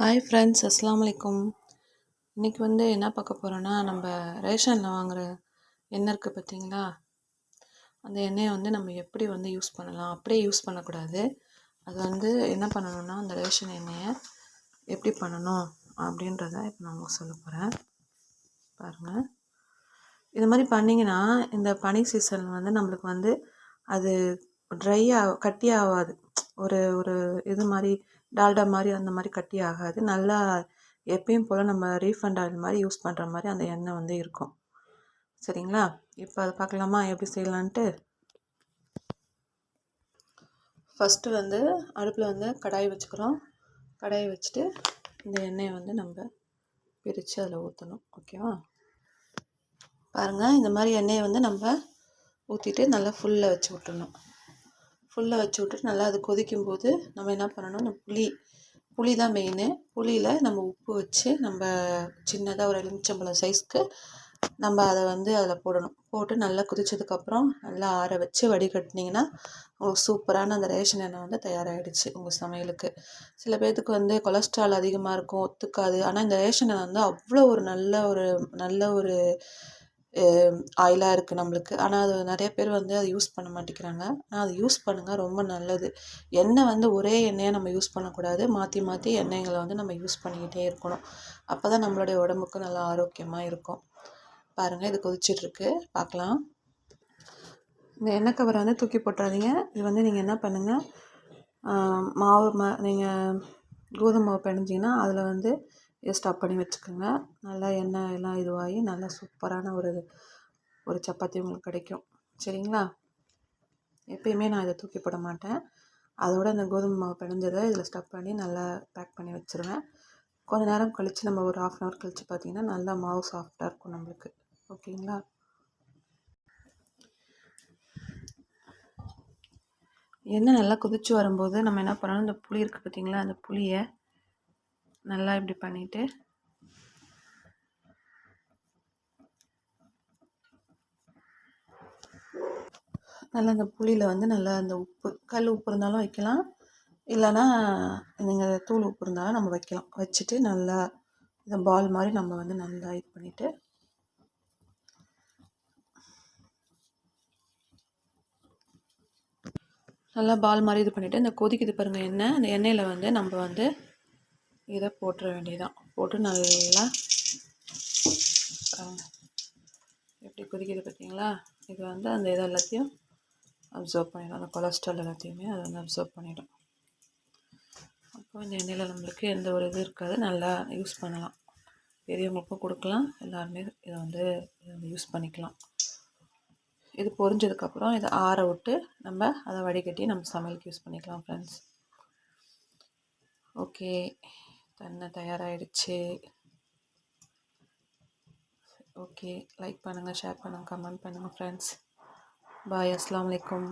Hi friends, அஸ்ஸலாமு அலைக்கும். இன்றைக்கி என்ன பார்க்க போகிறோன்னா, நம்ம ரேஷனில் வாங்குகிற எண்ணெய் இருக்குது பார்த்தீங்களா, அந்த எண்ணெயை நம்ம எப்படி யூஸ் பண்ணலாம். அப்படியே யூஸ் பண்ணக்கூடாது. அது என்ன பண்ணணும்னா, அந்த ரேஷன் எண்ணெயை எப்படி பண்ணணும் அப்படின்றத இப்போ நான் உங்களுக்கு சொல்ல போகிறேன். பாருங்கள், இது மாதிரி பண்ணிங்கன்னா இந்த பனி சீசன் நம்மளுக்கு அது கட்டி ஆகாது. ஒரு ஒரு இது மாதிரி டால்டா மாதிரி அந்த மாதிரி கட்டி ஆகாது. நல்லா எப்பயும் போல் நம்ம ரீஃபண்ட் ஆயில் மாதிரி யூஸ் பண்ணுற மாதிரி அந்த எண்ணெய் இருக்கும். சரிங்களா? இப்போ அதை பார்க்கலாமா எப்படி செய்யலான்ட்டு. ஃபஸ்ட்டு அடுப்பில் கடாய் வச்சுக்கிறோம். கடாயை வச்சுட்டு இந்த எண்ணெயை நம்ம பிரித்து அதில் ஊற்றணும். ஓகேவா? பாருங்கள், இந்த மாதிரி எண்ணெயை நம்ம ஊற்றிட்டு நல்லா ஃபுல்லில் வச்சு விட்டுடணும். ஃபுல்லாக வச்சு விட்டுட்டு நல்லா அது கொதிக்கும்போது நம்ம என்ன பண்ணணும், இந்த புளி தான் மெயின். புளியில் நம்ம உப்பு வச்சு நம்ம சின்னதாக ஒரு எலுமிச்சம்பழம் சைஸ்க்கு நம்ம அதை அதில் போடணும். போட்டு நல்லா கொதிச்சதுக்கப்புறம் நல்லா ஆற வச்சு வடிகட்டினீங்கன்னா உங்களுக்கு சூப்பரான அந்த ரேஷன் எண்ணெய் தயாராகிடுச்சு உங்கள் சமையலுக்கு. சில பேர்த்துக்கு கொலஸ்ட்ரால் அதிகமாக இருக்கும், ஒத்துக்காது. ஆனால் இந்த ரேஷன் எண்ணெய் அவ்வளோ ஒரு நல்ல ஒரு ஆயிலாக இருக்குது நம்மளுக்கு. ஆனால் அது நிறைய பேர் அதை யூஸ் பண்ண மாட்டேங்கிறாங்க. ஆனால் அது யூஸ் பண்ணுங்கள், ரொம்ப நல்லது. எண்ணெய் ஒரே எண்ணெயை நம்ம யூஸ் பண்ணக்கூடாது. மாற்றி மாற்றி எண்ணெய்களை நம்ம யூஸ் பண்ணிக்கிட்டே இருக்கணும். அப்போ தான் நம்மளுடைய உடம்புக்கு நல்லா ஆரோக்கியமாக இருக்கும். பாருங்கள், இது கொதிச்சிட்ருக்கு, பார்க்கலாம். இந்த எண்ணெய் கவரை தூக்கி போட்டுறாதீங்க. இது நீங்கள் என்ன பண்ணுங்கள், நீங்கள் கோதுமை மாவு பிணைஞ்சிங்கன்னா அதில் இதை ஸ்டாப் பண்ணி வச்சுக்கோங்க. நல்லா எண்ணெய் எல்லாம் இதுவாகி நல்லா சூப்பரான ஒரு சப்பாத்தி உங்களுக்கு கிடைக்கும். சரிங்களா? எப்பயுமே நான் இதை தூக்கி போட மாட்டேன். அதோட அந்த கோதுமை மாவு பிணைஞ்சதை இதில் ஸ்டப் பண்ணி நல்லா பேக் பண்ணி வச்சுருவேன். கொஞ்சம் நேரம் கழித்து நம்ம ஒரு 1/2 hour கழித்து பார்த்திங்கன்னா நல்லா மாவு சாஃப்டாக இருக்கும் நம்மளுக்கு. ஓகேங்களா? எண்ணெய் நல்லா கொதித்து வரும்போது நம்ம என்ன பண்ணணும், இந்த புளி இருக்குது பார்த்திங்களா, அந்த புளியை நல்லா இப்படி பண்ணிவிட்டு நல்லா அந்த புளியில் நல்லா அந்த உப்பு, கல் உப்பு இருந்தாலும் வைக்கலாம், இல்லைன்னா நீங்கள் தூள் உப்பு இருந்தாலும் நம்ம வைக்கலாம். வச்சுட்டு நல்லா இந்த பால் மாதிரி நம்ம நல்லா இது பண்ணிவிட்டு நல்லா பால் மாதிரி இது பண்ணிவிட்டு இந்த கொதிக்குது பாருங்கள் எண்ணெய், அந்த எண்ணெயில் நம்ம இதை போட்டுற வேண்டியதான். போட்டு நல்லா எப்படி கொதிக்குது பார்த்தீங்களா. இது அந்த இதை எல்லாத்தையும் அப்சர்வ் பண்ணிடும். அந்த கொலஸ்ட்ரால் எல்லாத்தையுமே அதை அப்சர்வ் பண்ணிடும். அப்போ இந்த எண்ணெயில் நம்மளுக்கு எந்த ஒரு இது இருக்காது. நல்லா யூஸ் பண்ணலாம். பெரியவங்களுக்கும் கொடுக்கலாம். எல்லாருமே இதை யூஸ் பண்ணிக்கலாம். இது பொரிஞ்சதுக்கப்புறம் இதை ஆற விட்டு நம்ம அதை வடிகட்டி நம்ம சமையலுக்கு யூஸ் பண்ணிக்கலாம் ஃப்ரெண்ட்ஸ். ஓகே, எண்ணெய் தயாராகிடுச்சு. ஓகே, லைக் பண்ணுங்கள், ஷேர் பண்ணுங்கள், கமெண்ட் பண்ணுங்கள் ஃப்ரெண்ட்ஸ். பாய், அஸ்ஸலாமு அலைக்கும்.